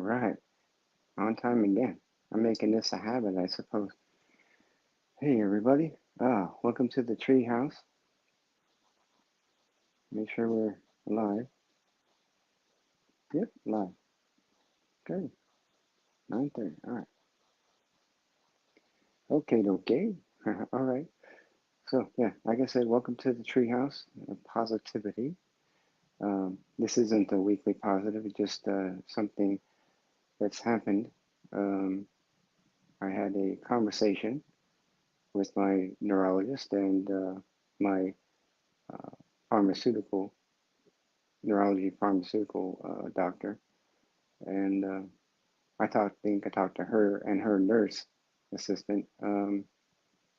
right. On time again. I'm making this a habit, I suppose. Hey, everybody. Welcome to the tree house. Make sure we're live. Yep, live. Good. 9:30. All right. Okay. All right. So, yeah, like I said, welcome to the tree house of positivity. This isn't a weekly positive, it's just something that's happened. Um, I had a conversation with my neurologist and my uh, pharmaceutical neurology pharmaceutical doctor, and think I talked to her and her nurse assistant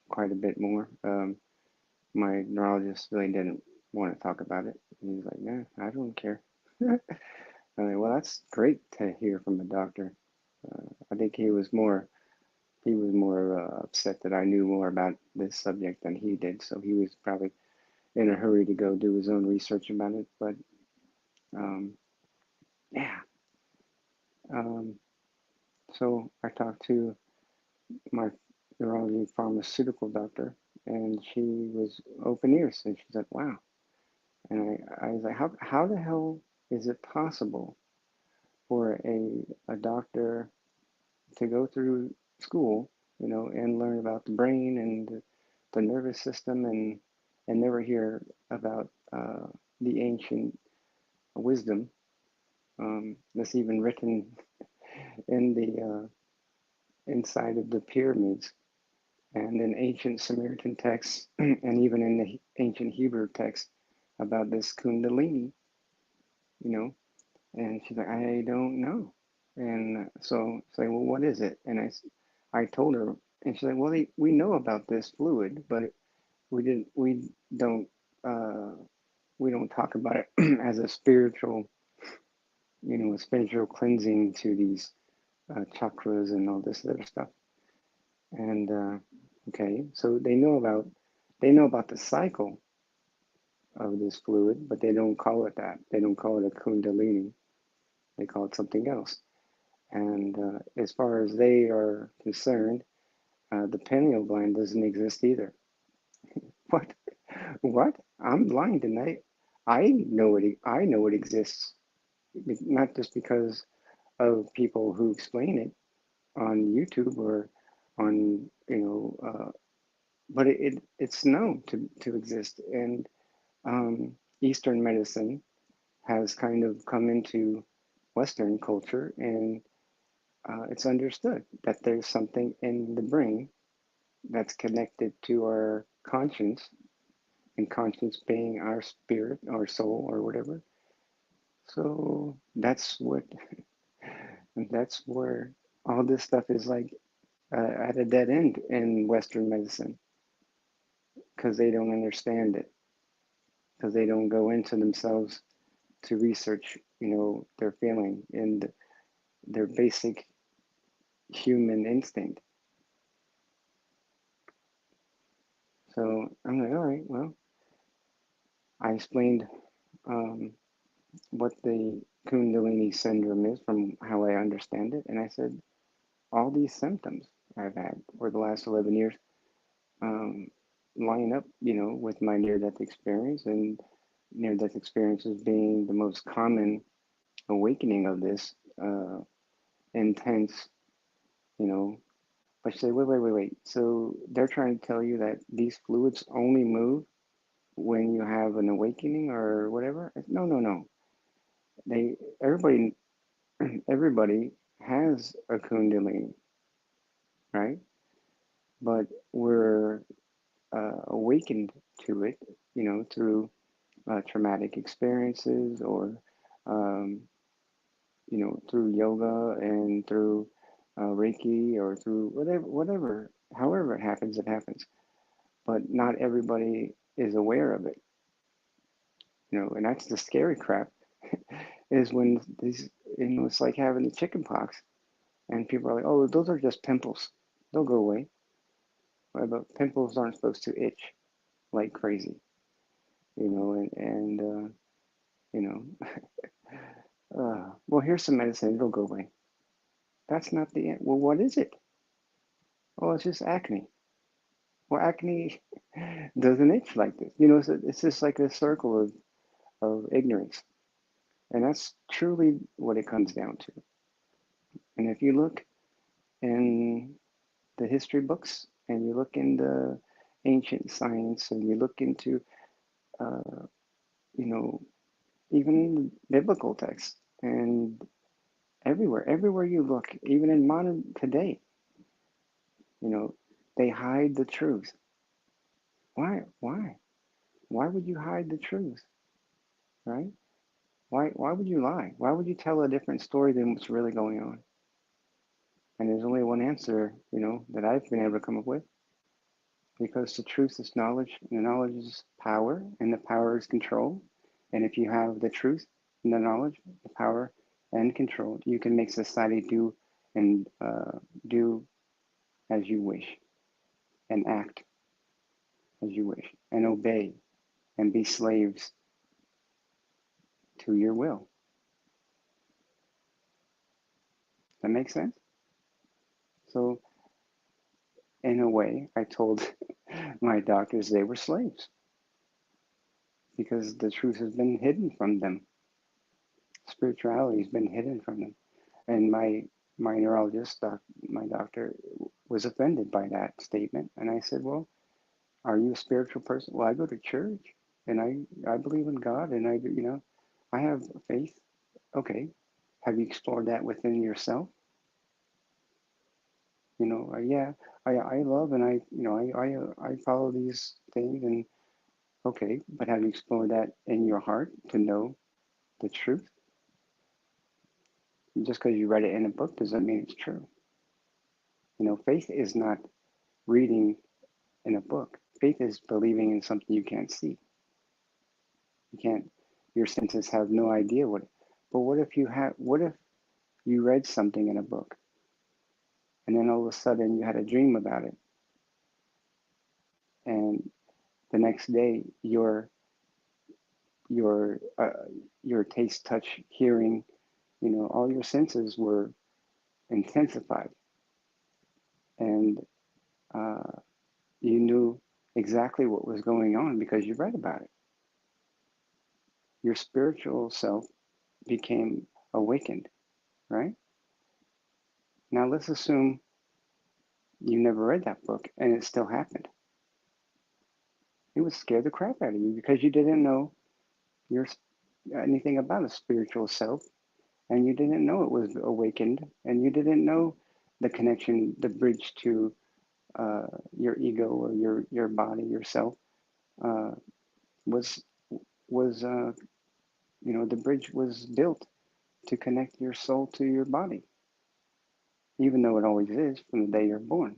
quite a bit more. My neurologist really didn't want to talk about it. He was like, "Nah, I don't care." I'm like, well, that's great to hear from a doctor. I think he was more upset that I knew more about this subject than he did, so he was probably in a hurry to go do his own research about it. But um, yeah, um, so I talked to my neurology pharmaceutical doctor, and she was open ears, and she's like, "Wow!" And I was like, "How the hell is it possible for a doctor to go through school, and learn about the brain and the nervous system, and never hear about the ancient wisdom that's even written in the inside of the pyramids?" And in ancient Samaritan texts, and even in the ancient Hebrew text about this Kundalini, you know. And she's like, I don't know. And so say, well, what is it? And I told her, and she's like, well, we know about this fluid, but we didn't, uh, we don't talk about it as a spiritual, a spiritual cleansing to these chakras and all this other stuff. And okay, so they know about the cycle of this fluid, but they don't call it that. They don't call it a kundalini. They call it something else. And as far as they are concerned, the pineal gland doesn't exist either. What? What? I'm blind, and I know it. I know it exists, not just because of people who explain it on YouTube or on but it's known to exist. And Eastern medicine has kind of come into Western culture, and it's understood that there's something in the brain that's connected to our conscience, and conscience being our spirit, our soul, or whatever. So that's where all this stuff is like at a dead end in Western medicine, because they don't understand it, because they don't go into themselves to research, their feeling and their basic human instinct. So I'm like, all right, well, I explained um, what the Kundalini syndrome is from how I understand it, and I said all these symptoms I've had for the last 11 years um, line up, with my near-death experience, and near-death experiences being the most common awakening of this intense, you know. But you say, wait. So they're trying to tell you that these fluids only move when you have an awakening or whatever? No, no, no. They everybody everybody has a kundalini, right? But we're awakened to it, through traumatic experiences, or um, through yoga and through Reiki, or through whatever, however it happens, it happens. But not everybody is aware of it, and that's the scary crap. Is when these, it's like having the chicken pox, and people are like, oh, those are just pimples, they'll go away. Well, but pimples aren't supposed to itch like crazy, and you know, well, here's some medicine, it'll go away. That's not the end. Well, what is it? Oh, it's just acne. Well, acne doesn't itch like this. It's just like a circle of ignorance. And that's truly what it comes down to. And if you look in the history books and you look in the ancient science and you look into, uh, you know, even biblical texts and everywhere you look, even in modern today, you know, they hide the truth. Why? Why? Why would you hide the truth, right? Why would you lie? Why would you tell a different story than what's really going on? And there's only one answer, that I've been able to come up with, because the truth is knowledge, and the knowledge is power, and the power is control. And if you have the truth and the knowledge, the power and control, you can make society do as you wish, and act as you wish, and obey, and be slaves to your will. That makes sense? So, in a way, I told my doctors they were slaves because the truth has been hidden from them. Spirituality has been hidden from them. And my neurologist, my doctor, was offended by that statement. And I said, well, are you a spiritual person? Well, I go to church and I believe in God and I have faith. Okay. Have you explored that within yourself? Yeah, I love and I follow these things and okay, but have you explored that in your heart to know the truth? Just because you read it in a book doesn't mean it's true. Faith is not reading in a book. Faith is believing in something you can't see. You can't, your senses have no idea but what if you read something in a book and then all of a sudden you had a dream about it and the next day your your taste, touch, hearing, all your senses were intensified and uh, you knew exactly what was going on because you read about it. Your spiritual self became awakened, right? Now let's assume you never read that book and it still happened. It would scare the crap out of you because you didn't know your anything about a spiritual self and you didn't know it was awakened and you didn't know the connection, the bridge to your ego or your body, yourself uh, was was the bridge was built to connect your soul to your body, even though it always is from the day you're born.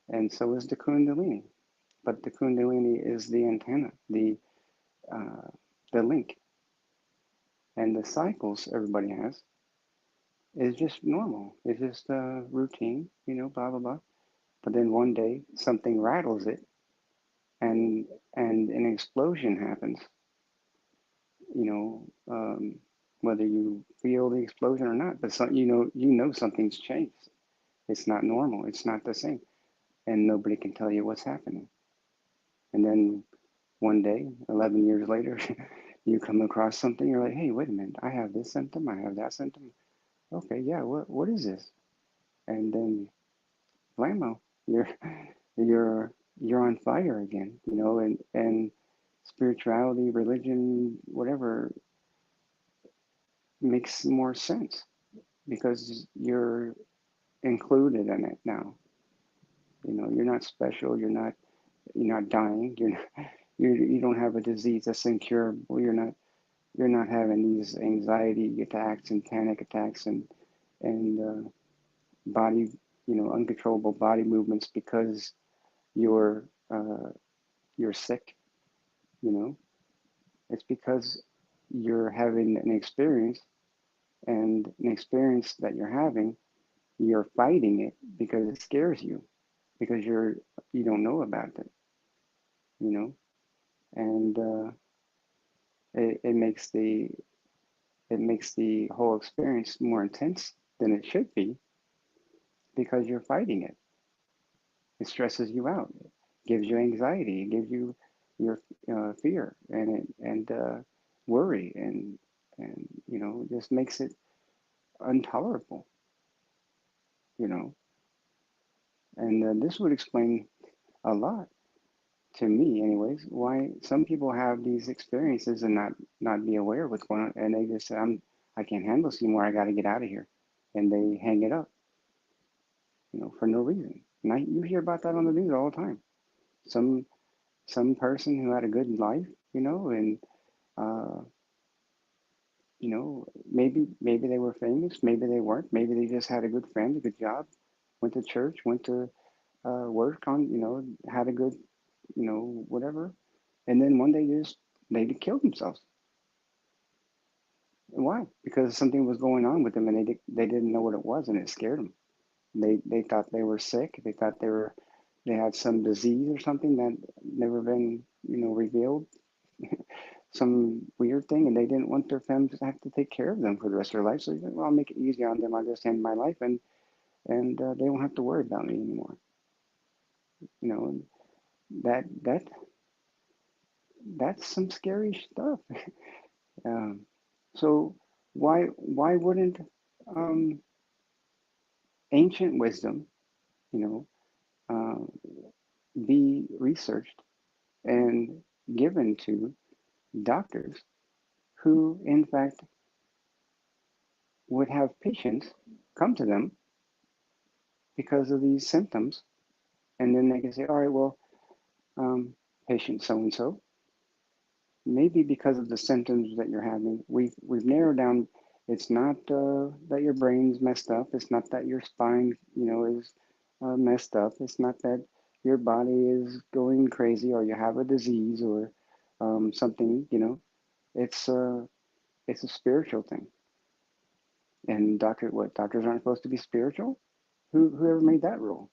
And so is the Kundalini. But the Kundalini is the antenna, uh, the link, and the cycles everybody has is just normal. It's just routine, blah blah blah. But then one day something rattles it, and an explosion happens. You know, whether you feel the explosion or not, but something's changed. It's not normal. It's not the same, and nobody can tell you what's happening. And then one day, 11 years later, you come across something, you're like, hey, wait a minute, I have this symptom, I have that symptom. Okay, yeah, what is this? And then blammo, you're you're you're on fire again, and spirituality, religion, whatever makes more sense because you're included in it now. You're not special, you're not dying, you don't have a disease that's incurable, you're not having these anxiety attacks and panic attacks and body, uncontrollable body movements because you're uh, you're sick. You know, it's because you're having an experience, and an experience that you're having, you're fighting it because it scares you, because you don't know about it. You know, and it makes the whole experience more intense than it should be because you're fighting it. It stresses you out, it gives you anxiety, it gives you your fear and worry and just makes it intolerable. You know, and this would explain a lot to me, anyways, why some people have these experiences and not be aware of what's going on, and they just say, I can't handle this anymore. I got to get out of here, and they hang it up, for no reason. And you hear about that on the news all the time. Some some person who had a good life, and uh, maybe they were famous, maybe they weren't, maybe they just had a good family, good job, went to church, went to work on, had a good, whatever, and then one day they killed themselves. Why? Because something was going on with them, and they didn't know what it was, and it scared them. They thought they were sick. They thought they had some disease or something that never been revealed, some weird thing, and they didn't want their families to have to take care of them for the rest of their life. So they said, well, I'll make it easy on them. I'll just end my life, and they won't have to worry about me anymore. And that that's some scary stuff. Um, so why wouldn't um, ancient wisdom, you know, uh, be researched and given to doctors who, in fact, would have patients come to them because of these symptoms, and then they can say, all right, well, um, patient so and so, maybe because of the symptoms that you're having, we've narrowed down. It's not that your brain's messed up. It's not that your spine, is messed up. It's not that your body is going crazy or you have a disease or something. It's it's a spiritual thing. And doctors aren't supposed to be spiritual? Whoever made that rule?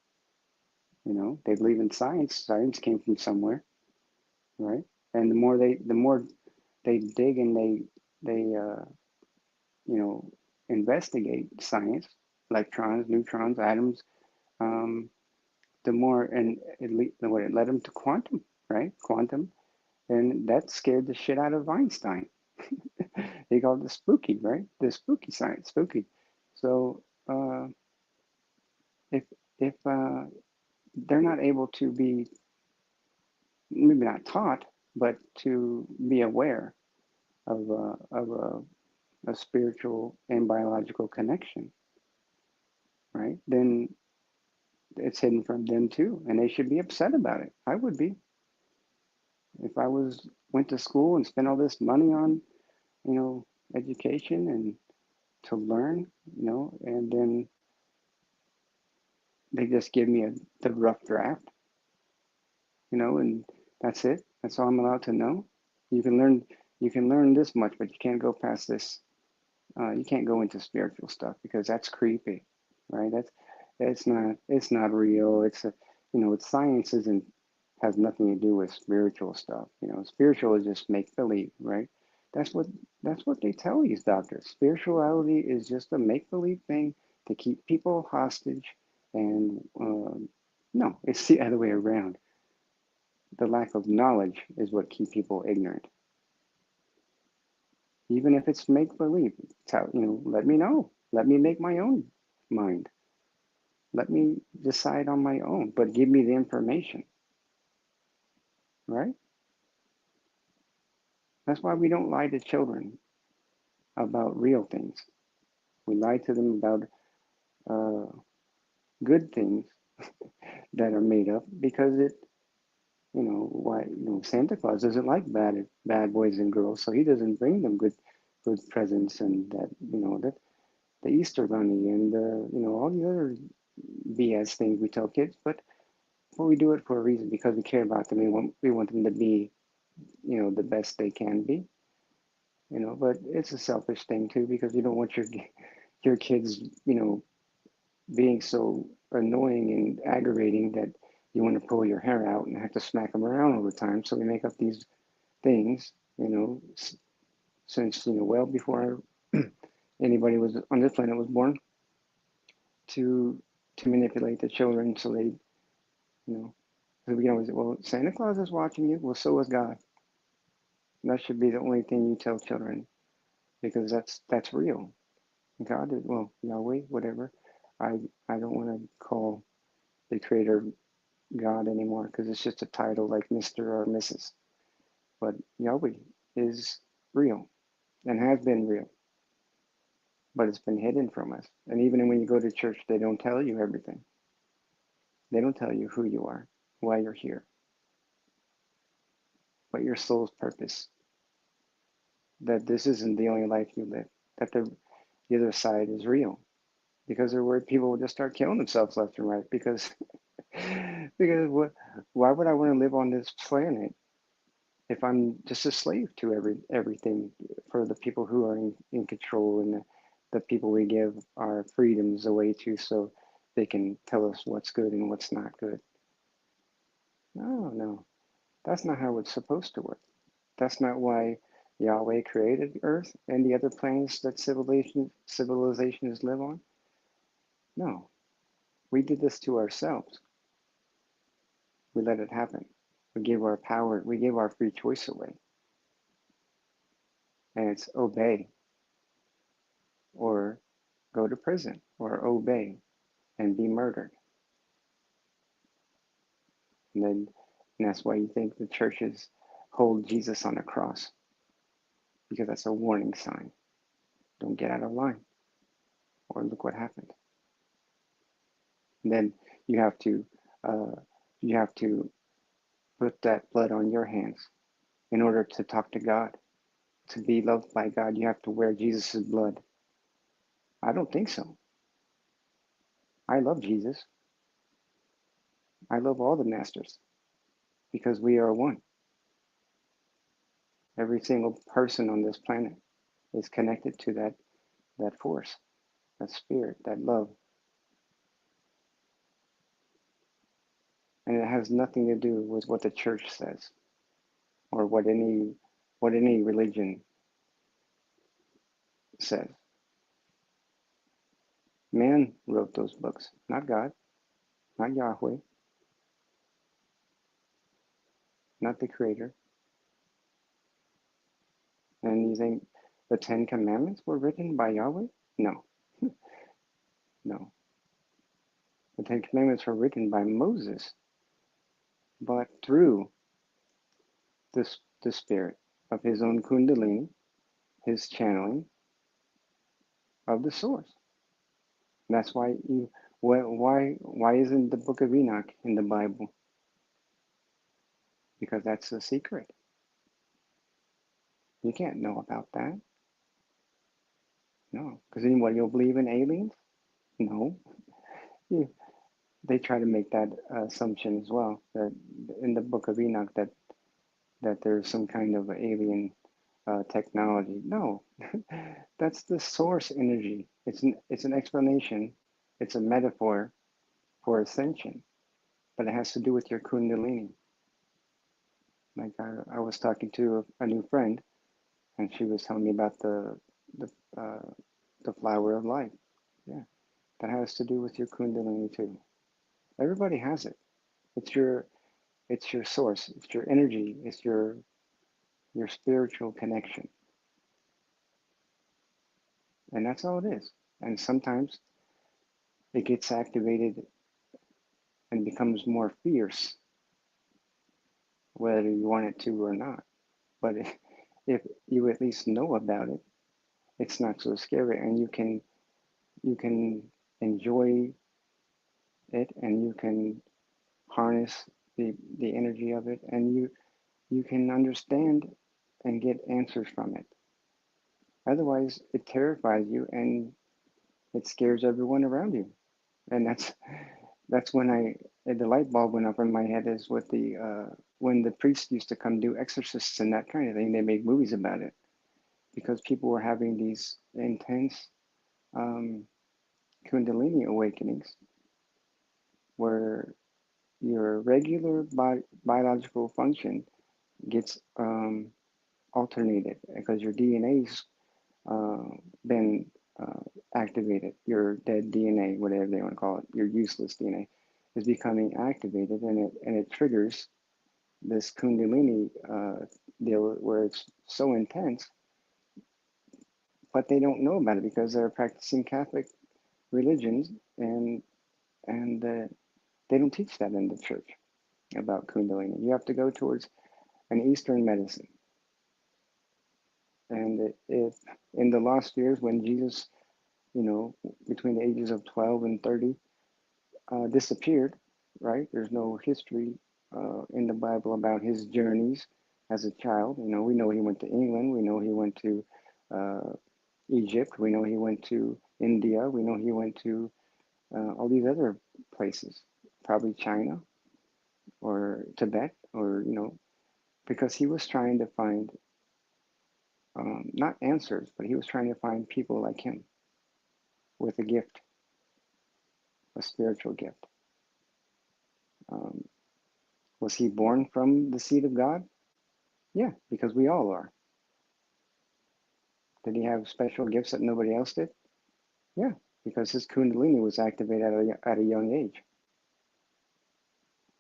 They believe in science. Science came from somewhere, right? And the more they dig and they you know investigate science, electrons, neutrons, atoms, um, the more and it led them to quantum, right? Quantum, and that scared the shit out of Einstein. He called it spooky, right? The spooky science, spooky. So if if they're not able to be maybe not taught, but to be aware of a spiritual and biological connection, right? Then it's hidden from them too, and they should be upset about it. I would be if I went to school and spent all this money on you know education and to learn, and then they just give me the rough draft, and that's it. That's all I'm allowed to know. You can learn you can learn this much, but you can't go past this. You can't go into spiritual stuff because that's creepy, right? It's not real. It's science isn't has nothing to do with spiritual stuff. Spiritual is just make believe, right? That's what that's what they tell these doctors. Spirituality is just a make believe thing to keep people hostage, and no, it's the other way around. The lack of knowledge is what keep people ignorant. Even if it's make believe, let me know. Let me make my own mind. Let me decide on my own, but give me the information, right? That's why we don't lie to children about real things. We lie to them about uh, good things that are made up because Santa Claus doesn't like bad boys and girls, so he doesn't bring them good presents and that the Easter Bunny and all the other BS things we tell kids, but we do it for a reason because we care about them. We want them to be the best they can be. But it's a selfish thing too because you don't want your kids being so annoying and aggravating that you want to pull your hair out and have to smack them around all the time. So we make up these things, since well before anybody was on this planet was born to to manipulate the children so they, so we can always, well, Santa Claus is watching you. Well, so is God. And that should be the only thing you tell children because that's real. God is, well, Yahweh, whatever. I I don't want to call the Creator God anymore because it's just a title like Mr. or Mrs. But Yahweh is real and has been real, but it's been hidden from us. And even when you go to church, they don't tell you everything. They don't tell you who you are, why you're here, what your soul's purpose, that this isn't the only life you live, that the other side is real. Because they're worried people will just start killing themselves left and right. Because because why would I want to live on this planet if I'm just a slave to everything for the people who are in control and the people we give our freedoms away to so they can tell us what's good and what's not good. No, no, that's not how it's supposed to work. That's not why Yahweh created Earth and the other planets that civilizations live on. No, we did this to ourselves. We let it happen. We gave our power, we gave our free choice away. And it's obey or go to prison or obey and be murdered. And then and that's why you think the churches hold Jesus on a cross, because that's a warning sign. Don't get out of line, or look what happened. And then you have to uh, you have to put that blood on your hands in order to talk to God. To be loved by God, you have to wear Jesus' blood. I don't think so. I love Jesus. I love all the masters because we are one. Every single person on this planet is connected to that force, that spirit, that love. And it has nothing to do with what the church says or what any religion says. Man wrote those books, not God, not Yahweh, not the creator. And you think the Ten Commandments were written by Yahweh? No, no. The Ten Commandments were written by Moses, but through the spirit of his own Kundalini, his channeling of the source. And that's why why isn't the Book of Enoch in the Bible? Because that's a secret. You can't know about that. No, because anybody will believe in aliens? No. Yeah. They try to make that assumption as well, that in the Book of Enoch that there's some kind of alien technology. No, that's the source energy. It's an explanation. It's a metaphor for ascension, but it has to do with your Kundalini. Like I was talking to a new friend, and she was telling me about the uh, the flower of life. Yeah, that has to do with your Kundalini too. Everybody has it. It's your source. It's your energy. It's your spiritual connection, and that's all it is. And sometimes it gets activated and becomes more fierce, whether you want it to or not. But if you at least know about it, it's not so scary, and you can enjoy it, and you can harness the energy of it, and you can understand and get answers from it. Otherwise, it terrifies you and it scares everyone around you. And that's when the light bulb went up in my head is with the when the priests used to come do exorcists and that kind of thing. They made movies about it because people were having these intense um, Kundalini awakenings where your regular biological function gets alternated because your DNA's been activated. Your dead DNA, whatever they want to call it, your useless DNA, is becoming activated, and it triggers this Kundalini deal where it's so intense, but they don't know about it because they're practicing Catholic religions, and they don't teach that in the church about Kundalini. You have to go towards an Eastern medicine. And if in the last years when Jesus, between the ages of 12 and 30, disappeared, right? There's no history in the Bible about his journeys as a child. We know he went to England. We know he went to uh, Egypt. We know he went to India. We know he went to all these other places, probably China or Tibet, or, because he was trying to find not answers, but he was trying to find people like him with a gift, a spiritual gift. Um, was he born from the seed of God? Yeah, because we all are. Did he have special gifts that nobody else did? Yeah, because his Kundalini was activated at a young age,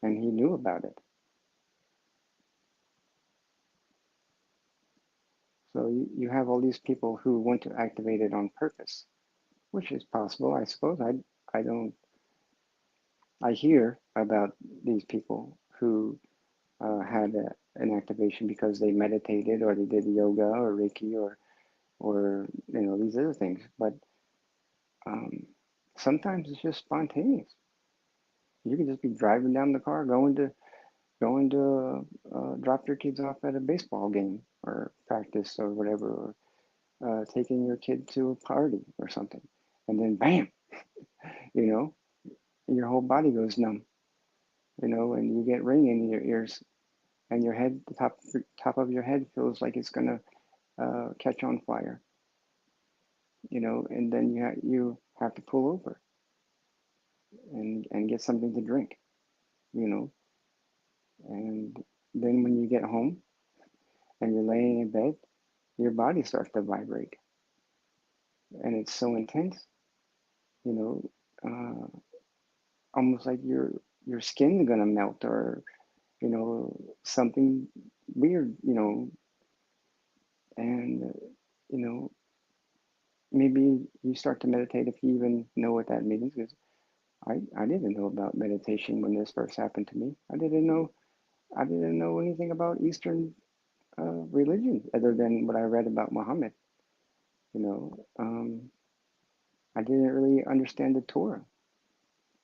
and he knew about it. So you have all these people who want to activate it on purpose, which is possible, I suppose. I don't. I hear about these people who had an activation because they meditated or they did yoga or Reiki or these other things. But um, sometimes it's just spontaneous. You can just be driving down the car, going to drop your kids off at a baseball game or practice or whatever, or taking your kid to a party or something, and then bam, you know, your whole body goes numb, and you get ringing in your ears, and your head, the top of your head feels like it's gonna catch on fire, and then you have to pull over and get something to drink, you know, and then when you get home and you're laying in bed, your body starts to vibrate, and it's so intense, you know, almost like your skin's gonna melt, or something weird, and you know maybe you start to meditate if you even know what that means. Because I didn't know about meditation when this first happened to me. I didn't know anything about Eastern religion other than what I read about Muhammad. You know, I didn't really understand the Torah.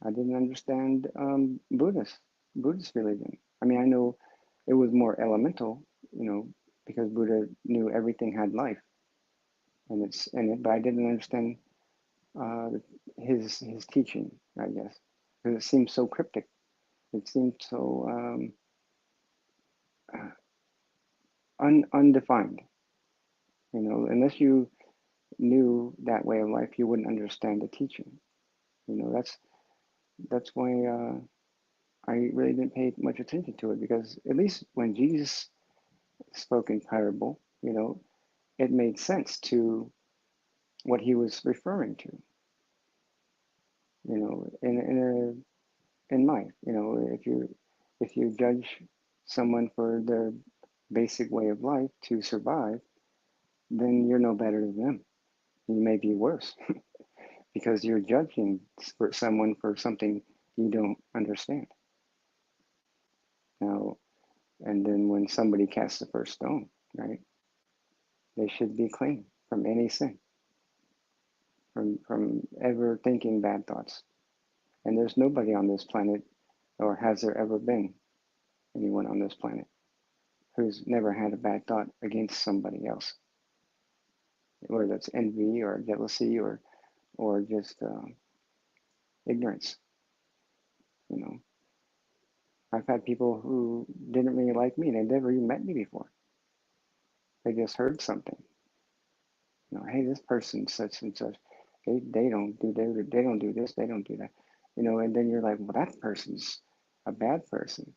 I didn't understand Buddhist religion. I mean, I know it was more elemental, because Buddha knew everything had life, but I didn't understand uh, his teaching, I guess, because it seemed so cryptic. It seemed so undefined. Unless you knew that way of life, you wouldn't understand the teaching. That's why I really didn't pay much attention to it, because at least when Jesus spoke in parable, it made sense to what he was referring to. In life, if you judge someone for their basic way of life to survive, then you're no better than them. You may be worse because you're judging for someone for something you don't understand. Now, and then when somebody casts the first stone, right, they should be clean from any sin, from ever thinking bad thoughts. And there's nobody on this planet, or has there ever been anyone on this planet, who's never had a bad thought against somebody else, whether that's envy or jealousy or just ignorance. You know, I've had people who didn't really like me. They never even met me before. They just heard something. Hey, this person such and such. They don't do this. They don't do that. And then you're like, well, that person's a bad person,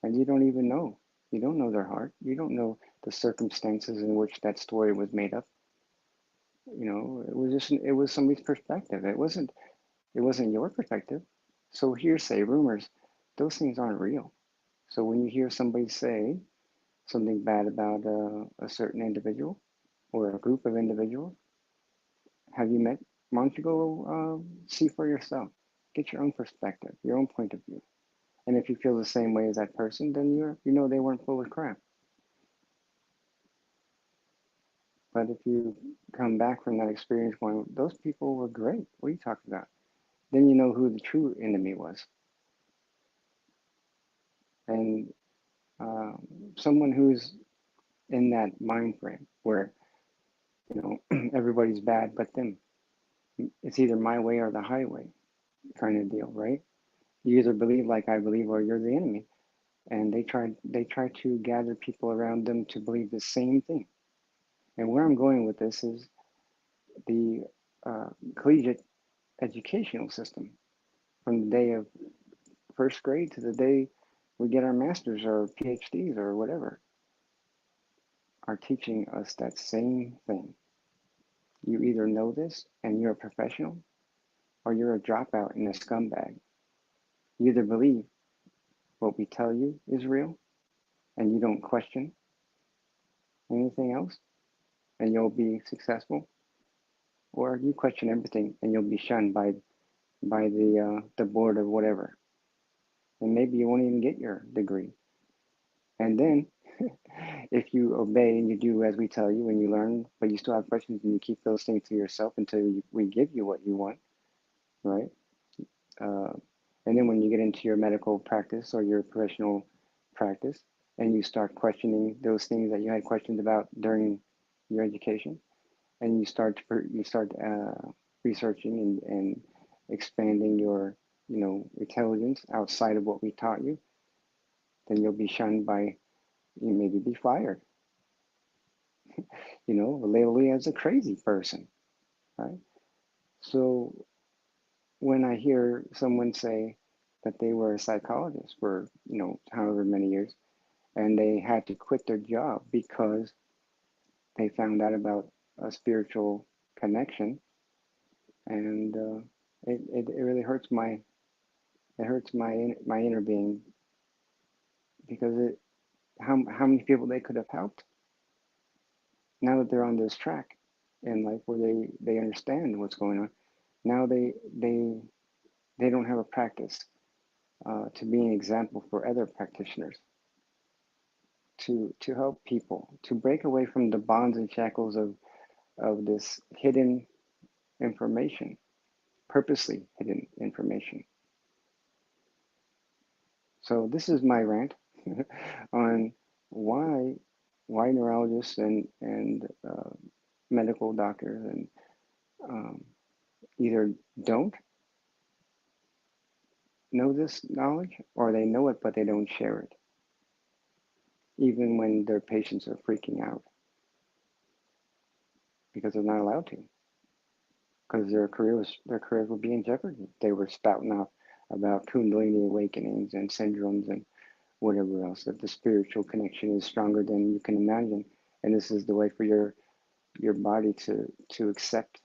and you don't even know. You don't know their heart. You don't know the circumstances in which that story was made up. It was just it was somebody's perspective. It wasn't your perspective. So hearsay, rumors, those things aren't real. So when you hear somebody say something bad about a certain individual or a group of individuals, have you met? Why don't you go see for yourself? Get your own perspective, your own point of view. And if you feel the same way as that person, then you know they weren't full of crap. But if you come back from that experience going, those people were great. What are you talking about? Then you know who the true enemy was. And um, someone who's in that mind frame where, everybody's bad but them. It's either my way or the highway kind of deal, right? You either believe like I believe or you're the enemy. And they try to gather people around them to believe the same thing. And where I'm going with this is the collegiate educational system from the day of first grade to the day we get our masters or PhDs or whatever are teaching us that same thing. You either know this and you're a professional or you're a dropout and a scumbag. You either believe what we tell you is real and you don't question anything else and you'll be successful, or you question everything and you'll be shunned by the board or whatever. And maybe you won't even get your degree. And then if you obey and you do as we tell you and you learn, but you still have questions and you keep those things to yourself until we give you what you want, right? Uh, and then when you get into your medical practice or your professional practice and you start questioning those things that you had questions about during your education, and you start researching and expanding your intelligence outside of what we taught you, then you'll be shunned by you maybe be fired, label you as a crazy person, right? So when I hear someone say that they were a psychologist for however many years and they had to quit their job because they found out about a spiritual connection, and it really hurts my inner being, because how many people they could have helped now that they're on this track in life where they understand what's going on. Now they don't have a practice to be an example for other practitioners, to help people to break away from the bonds and shackles of this hidden information, purposely hidden information. So this is my rant on why neurologists and medical doctors and um, either don't know this knowledge, or they know it but they don't share it, even when their patients are freaking out because they're not allowed to, because their careers would be in jeopardy. They were spouting off about Kundalini awakenings and syndromes and whatever else, that the spiritual connection is stronger than you can imagine, and this is the way for your body to accept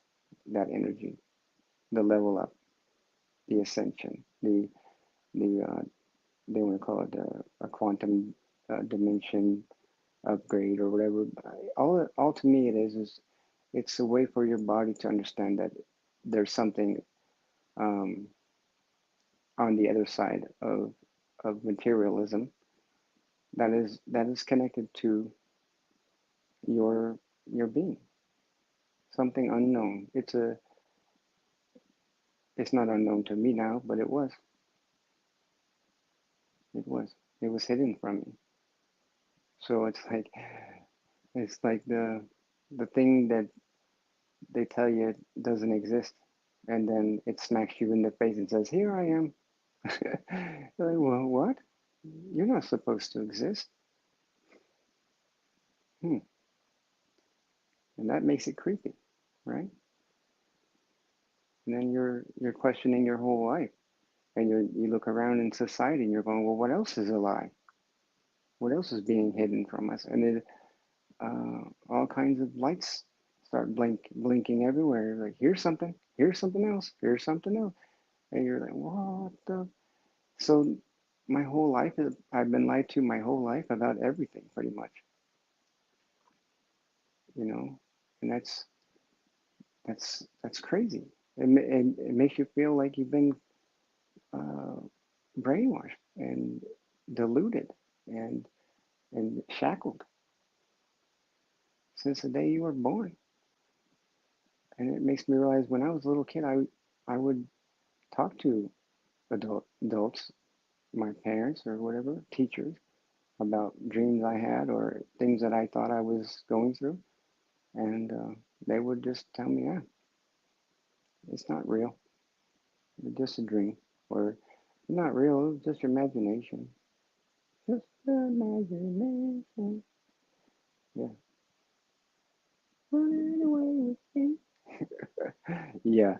that energy, the level up, the ascension, the they want to call it a quantum dimension upgrade or whatever. All to me it is it's a way for your body to understand that there's something um, on the other side of materialism that is connected to your your being, something unknown. It's not unknown to me now, but it was hidden from me. So it's like the thing that they tell you doesn't exist, and then it smacks you in the face and says, "Here I am." You're like, well, what? You're not supposed to exist. Hmm. And that makes it creepy, right? And then you're questioning your whole life, and you look around in society and you're going, well, what else is a lie? What else is being hidden from us? And then all kinds of lights start blinking everywhere. Like, here's something else, here's something else. And you're like, what the? So my whole life is, I've been lied to my whole life about everything, pretty much, you know? And that's crazy. It makes you feel like you've been uh, brainwashed and deluded and shackled since the day you were born. And it makes me realize when I was a little kid, I would talk to adults, my parents or whatever, teachers, about dreams I had or things that I thought I was going through. And they would just tell me, yeah, it's not real. It's just a dream. Or not real, it's just your imagination. Just imagination. Yeah. Running away with me. Yeah,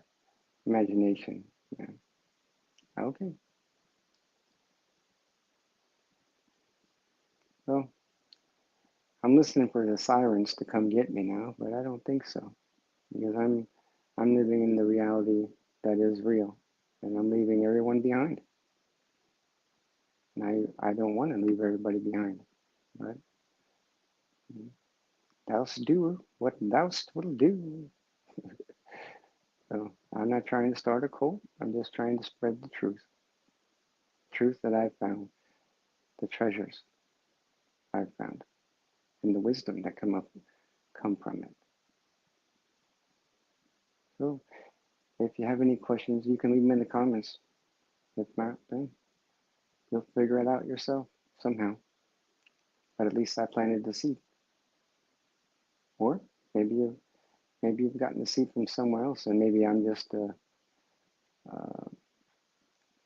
imagination. Yeah. Okay. Well, I'm listening for the sirens to come get me now, but I don't think so. Because I'm living in the reality that is real. And I'm leaving everyone behind. And I don't want to leave everybody behind. But thou'st do what thou'st will do. So I'm not trying to start a cult. I'm just trying to spread the truth that I've found, the treasures I've found, and the wisdom that come from it. So if you have any questions, you can leave them in the comments. If not, then you'll figure it out yourself somehow. But at least I planted the seed. Or maybe you've gotten the seed from somewhere else, and maybe I'm just a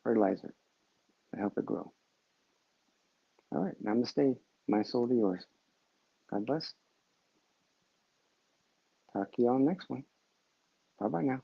fertilizer to help it grow. All right, namaste. My soul to yours. God bless. Talk to you all next one. Bye bye now.